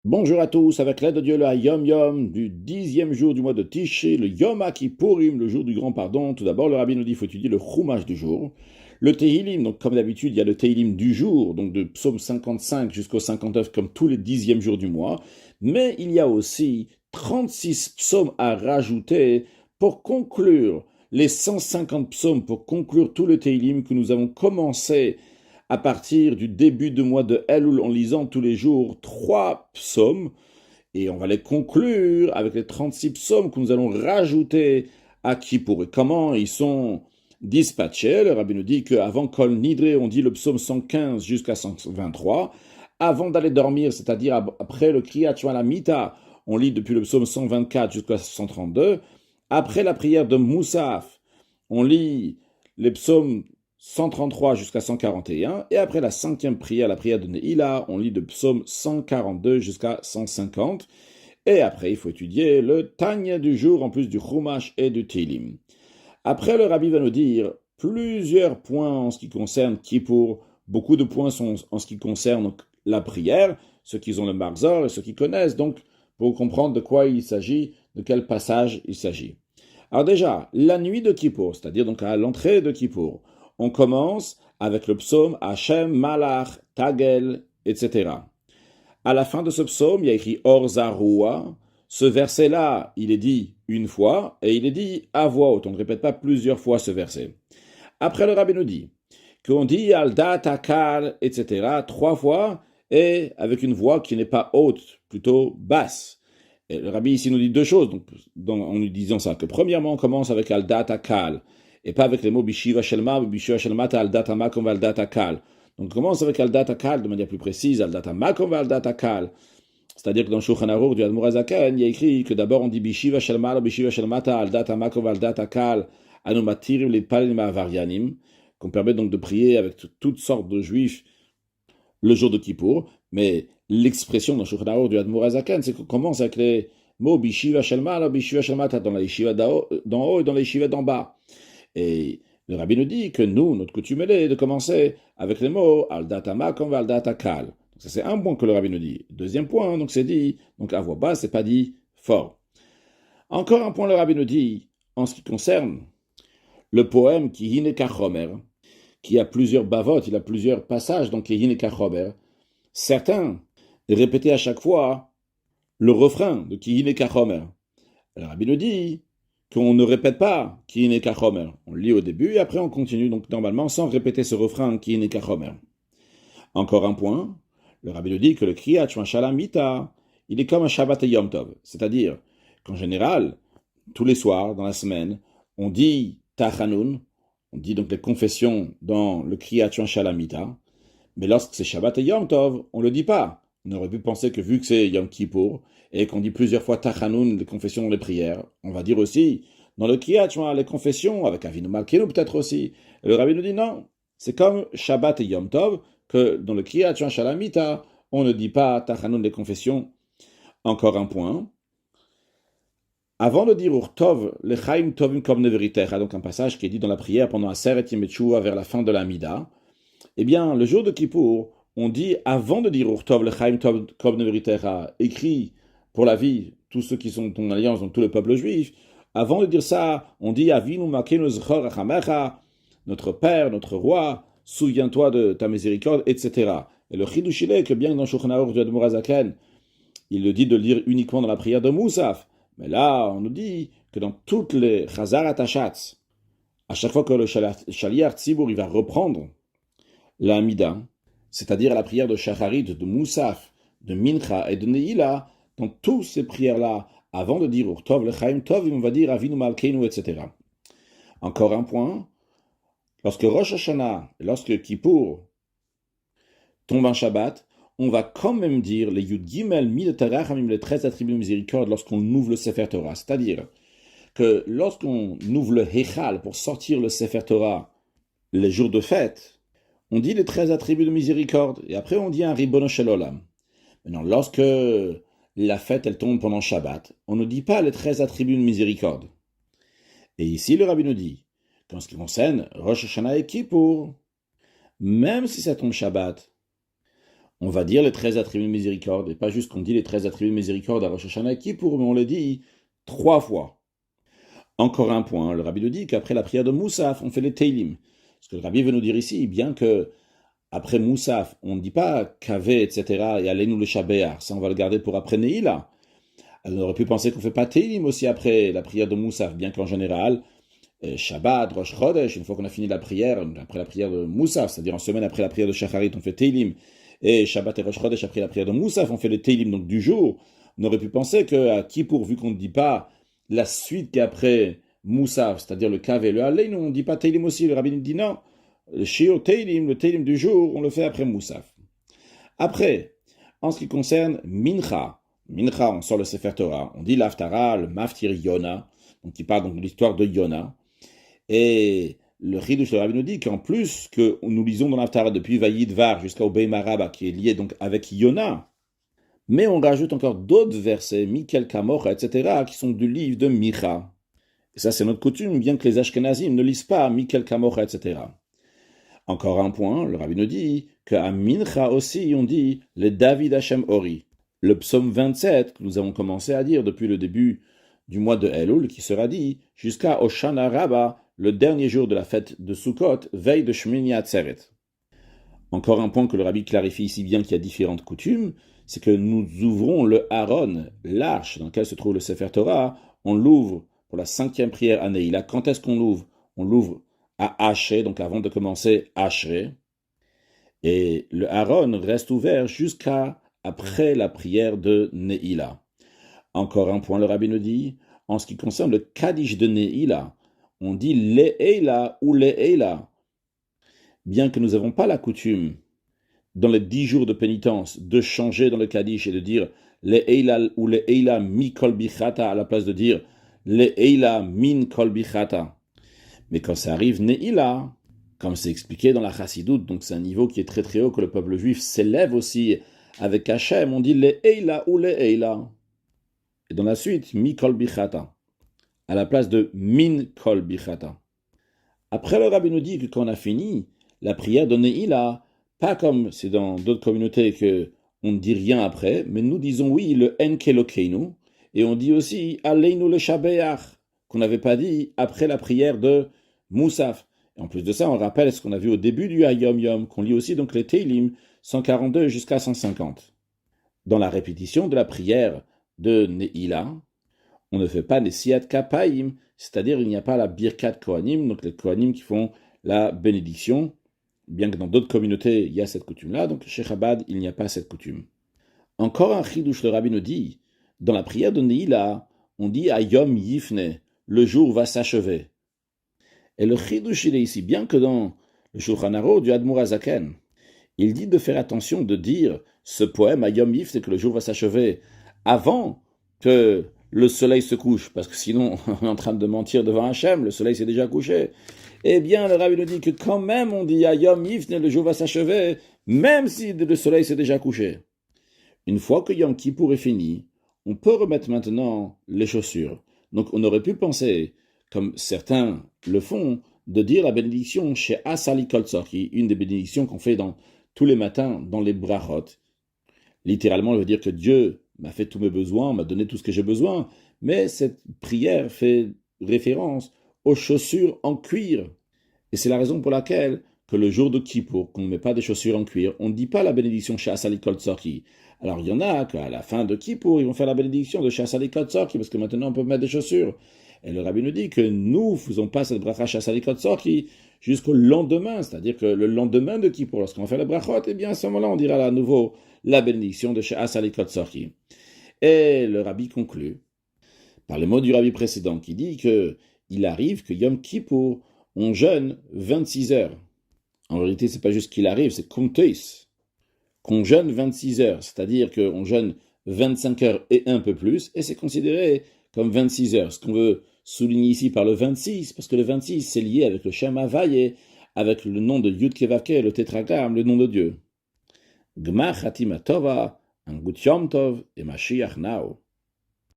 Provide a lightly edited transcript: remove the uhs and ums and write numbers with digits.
Bonjour à tous, avec l'aide de Dieu, le Yom Yom du 10e jour du mois de Tishré, le Yom Kippourim, le jour du grand pardon. Tout d'abord, le rabbi nous dit qu'il faut étudier le Chumash du jour. Le Tehillim, donc comme d'habitude, il y a le Tehillim du jour, donc de psaume 55 jusqu'au 59, comme tous les 10e jours du mois. Mais il y a aussi 36 psaumes à rajouter pour conclure les 150 psaumes, pour conclure tout le Tehillim que nous avons commencé à partir du début du mois de Elul en lisant tous les jours 3 psaumes, et on va les conclure avec les 36 psaumes que nous allons rajouter à Kippour. Et comment ils sont dispatchés? Le rabbi nous dit qu'avant Kol Nidre, on dit le psaume 115 jusqu'à 123. Avant d'aller dormir, c'est-à-dire après le Kriyat Shema Mita, on lit depuis le psaume 124 jusqu'à 132. Après la prière de Moussaf, on lit les psaumes 133 jusqu'à 141, et après la cinquième prière, la prière de Neila, on lit de psaume 142 jusqu'à 150, et après il faut étudier le Tanya du jour, en plus du Chumash et du Tehillim. Après, le rabbi va nous dire plusieurs points en ce qui concerne Kippour, beaucoup de points sont en ce qui concerne donc, la prière, ceux qui ont le Marzor et ceux qui connaissent, donc pour comprendre de quoi il s'agit, de quel passage il s'agit. Alors déjà, la nuit de Kippour, c'est-à-dire donc à l'entrée de Kippour, on commence avec le psaume Hashem, Malach, Tagel, etc. À la fin de ce psaume, il y a écrit Or Zarua. Ce verset-là, il est dit une fois, et il est dit à voix haute. On ne répète pas plusieurs fois ce verset. Après, le rabbi nous dit qu'on dit Alda, Takal, etc. 3 fois, et avec une voix qui n'est pas haute, plutôt basse. Et le rabbi ici nous dit 2 choses, en nous disant ça, que premièrement, on commence avec Alda, Takal, et pas avec les mots Bishiva Shelma, Bishiva Shelma, Alda, Tamakom, Alda, Takal. Donc on commence avec Alda, Takal de manière plus précise, Alda, Tamakom, Alda, Takal. C'est-à-dire que dans Shulchan Aruch du Admor HaZaken, il y a écrit que d'abord on dit Bishiva Shelma, Bishiva Shelmata, Alda, Tamakom, Alda, Takal, Anumatirim, les Palim, Avarianim, qu'on permet donc de prier avec toutes sortes de juifs le jour de Kippour, mais l'expression dans Shulchan Aruch du Admor HaZaken, c'est qu'on commence avec les mots Bishiva Shelma, Bishiva Shelmata, dans la yeshiva d'en haut et dans la yeshiva d'en bas. Et le rabbi nous dit que nous, notre coutume est de commencer avec les mots Aldatama comme Aldatakal. Ça, c'est un point que le rabbi nous dit. Deuxième point, donc c'est dit, donc à voix basse, c'est pas dit fort. Encore un point, le rabbi nous dit, en ce qui concerne le poème qui Hineka Chomer, qui a plusieurs bavot, il a plusieurs passages, donc qui Hineka Chomer. Certains répétaient à chaque fois le refrain de qui Hineka Chomer. Le rabbi nous dit qu'on ne répète pas qui n'est Kachomer. On le lit au début et après on continue donc normalement sans répéter ce refrain qui n'est Kachomer. Encore un point, le rabbi nous dit que le Kriyat Shema Mita, il est comme un Shabbat et Yom Tov, c'est-à-dire qu'en général, tous les soirs dans la semaine, on dit Tachanun, on dit donc les confessions dans le Kriyat Shema Mita, mais lorsque c'est Shabbat et Yom Tov, on ne le dit pas. On aurait pu penser que vu que c'est Yom Kippour, et qu'on dit plusieurs fois Tachanun, les confessions dans les prières, on va dire aussi, dans le Kriyat Shema, les confessions, avec Avinu Malkeinu peut-être aussi. Et le rabbi nous dit non, c'est comme Shabbat et Yom Tov, que dans le Kriyat Shema Shalamita, on ne dit pas Tachanun, les confessions. Encore un point. Avant de dire Urtov, le Chaim Tovim comme Neveritecha, donc un passage qui est dit dans la prière pendant Aseret Yom Teshuvah vers la fin de la Mida, eh bien, le jour de Kippour, on dit, avant de dire Urtov, le Chaim Tov comme Neveritecha, écrit pour la vie, tous ceux qui sont en alliance, donc tout le peuple juif, avant de dire ça, on dit Avinu Makenu Zchor Achamecha, notre Père, notre Roi, souviens-toi de ta miséricorde, etc. Et le Chidush il est que bien que dans Shulchan Aruch du Admor HaZaken, il le dit de le lire uniquement dans la prière de Moussaf, mais là, on nous dit que dans toutes les Chazar Atachatz, à chaque fois que le Shaliach Tzibur il va reprendre la Amida, c'est-à-dire la prière de Shacharit, de Moussaf, de Mincha et de Neila, dans toutes ces prières-là, avant de dire Urtov, le Chaim Tov, on va dire Avinu Malkeinu, etc. Encore un point, lorsque Rosh Hashanah, lorsque Kippour tombe un Shabbat, on va quand même dire les Yud Gimel Midotarachamim, les 13 attributs de miséricorde, lorsqu'on ouvre le Sefer Torah. C'est-à-dire que lorsqu'on ouvre le Hechal pour sortir le Sefer Torah les jours de fête, on dit les 13 attributs de miséricorde, et après on dit un Ribono Shel Olam. Maintenant, lorsque la fête elle tombe pendant Shabbat, on ne dit pas les 13 attributs de miséricorde. Et ici, le rabbi nous dit qu'en ce qui concerne Rosh Hashanah et Kippour, même si ça tombe Shabbat, On va dire les 13 attributs de miséricorde, et pas juste qu'on dit les 13 attributs de miséricorde à Rosh Hashanah et Kippour, mais on les dit 3 fois. Encore un point, le rabbi nous dit qu'après la prière de Moussaf, on fait les Teilim. Ce que le rabbi veut nous dire ici, bien que après Moussaf, on ne dit pas Kavé, etc., et allez-nous le Shabéar, ça on va le garder pour après Neila. On aurait pu penser qu'on ne fait pas Teilim aussi après la prière de Moussaf, bien qu'en général, Shabbat, Rosh Chodesh, une fois qu'on a fini la prière, après la prière de Moussaf, c'est-à-dire en semaine après la prière de Shacharit, on fait Teilim, et Shabbat et Rosh Chodesh après la prière de Moussaf, on fait le Teilim donc du jour. On aurait pu penser qu'à Kippour, vu qu'on ne dit pas la suite qui est après Moussaf, c'est-à-dire le Kavé, le Halei, nous on ne dit pas Teilim aussi, le rabbin dit non, le Shiur Teilim, le Teilim du jour, on le fait après Moussaf. Après, en ce qui concerne Mincha, on sort le Sefer Torah, on dit l'Aftara, le Maftir Yona, donc qui parle donc de l'histoire de Yona. Et le Chidush de Rabbi nous dit qu'en plus que nous lisons dans l'Aftara depuis Vayidvar jusqu'au Beimaraba, qui est lié donc avec Yona, mais on rajoute encore d'autres versets, Mikel Kamocha, etc., qui sont du livre de Micha. Et ça, c'est notre coutume, bien que les Ashkenazim ne lisent pas Mikel Kamocha, etc. Encore un point, le Rabbi nous dit qu'à Mincha aussi, on dit le David Hashem Ori. Le psaume 27, que nous avons commencé à dire depuis le début du mois de Elul, qui sera dit jusqu'à Hoshana Rabbah, le dernier jour de la fête de Sukkot, veille de Shmini Atzeret. Encore un point que le Rabbi clarifie ici, bien qu'il y a différentes coutumes, c'est que nous ouvrons le Aaron, l'arche dans laquelle se trouve le Sefer Torah, on l'ouvre pour la 5e prière à Neila. Quand est-ce qu'on l'ouvre? On l'ouvre à Haché, donc avant de commencer Hachré. Et le Aaron reste ouvert jusqu'à après la prière de Neila. Encore un point, le Rabbi nous dit, en ce qui concerne le Kaddish de Neila, on dit Le'eila ou Le'eila. Bien que nous n'avons pas la coutume, dans les 10 jours de pénitence, de changer dans le Kaddish et de dire Le'eila ou Le'eila mi kol bichata à la place de dire Le'eila min kol bichata. Mais quand ça arrive Neila, comme c'est expliqué dans la Chassidoute, donc c'est un niveau qui est très très haut, que le peuple juif s'élève aussi avec Hachem, on dit Le'eila ou Le'eila. Et dans la suite, mi kol bichata, à la place de min kol bichata. Après, le Rabbi nous dit que quand on a fini la prière de Neila, pas comme c'est dans d'autres communautés que on ne dit rien après, mais nous disons oui, le Enkelokeinu, et on dit aussi Aleinu le Shabeach, qu'on n'avait pas dit après la prière de Moussaf. Et en plus de ça, on rappelle ce qu'on a vu au début du Hayom Yom, qu'on lit aussi donc les Teilim 142 jusqu'à 150. Dans la répétition de la prière de Neila, on ne fait pas les Siyat Kapaim, c'est-à-dire il n'y a pas la Birkat Kohanim, donc les Kohanim qui font la bénédiction, bien que dans d'autres communautés il y a cette coutume-là, donc chez Chabad il n'y a pas cette coutume. Encore un Chidush, le Rabbi nous dit, dans la prière de Neila, on dit Ayom Yifne, le jour va s'achever. Et le Chidush il est ici, bien que dans le Shulchan Aruch du Admor HaZaken, il dit de faire attention de dire ce poème Ayom Yifne, que le jour va s'achever, avant que le soleil se couche, parce que sinon on est en train de mentir devant Hachem, le soleil s'est déjà couché. Eh bien, le Rabbi nous dit que quand même on dit Yom Yifne, le jour va s'achever, même si le soleil s'est déjà couché. Une fois que Yom Kippour est fini, on peut remettre maintenant les chaussures. Donc on aurait pu penser, comme certains le font, de dire la bénédiction chez Asali Koltsor, qui est une des bénédictions qu'on fait tous les matins dans les brachot. Littéralement, ça veut dire que Dieu m'a fait tous mes besoins, m'a donné tout ce que j'ai besoin, mais cette prière fait référence aux chaussures en cuir. Et c'est la raison pour laquelle que le jour de Kippour, qu'on ne met pas des chaussures en cuir, on ne dit pas la bénédiction chez Asali Koltsor. Alors il y en a qu'à la fin de Kippour, ils vont faire la bénédiction de chez Asali Koltsor, parce que maintenant on peut mettre des chaussures. Et le Rabbi nous dit que nous ne faisons pas cette bracha chez Asali Koltsor jusqu'au lendemain, c'est-à-dire que le lendemain de Kippour, lorsqu'on va faire la brachot, eh bien à ce moment-là on dira à nouveau la bénédiction de chez Asali Koltsor. Et le Rabbi conclut par les mots du Rabbi précédent qui dit que il arrive que Yom Kippour, on jeûne 26 heures. En réalité, c'est pas juste qu'il arrive, c'est kumteis, qu'on jeûne 26 heures, c'est-à-dire qu'on jeûne 25 heures et un peu plus, et c'est considéré comme 26 heures. Ce qu'on veut souligner ici par le 26, parce que le 26, c'est lié avec le Shem Havaye, avec le nom de Yud Kevavke, le tétragramme, le nom de Dieu. Gmar Chatima Tova, un Gut Yom Tov et Mashiach Now.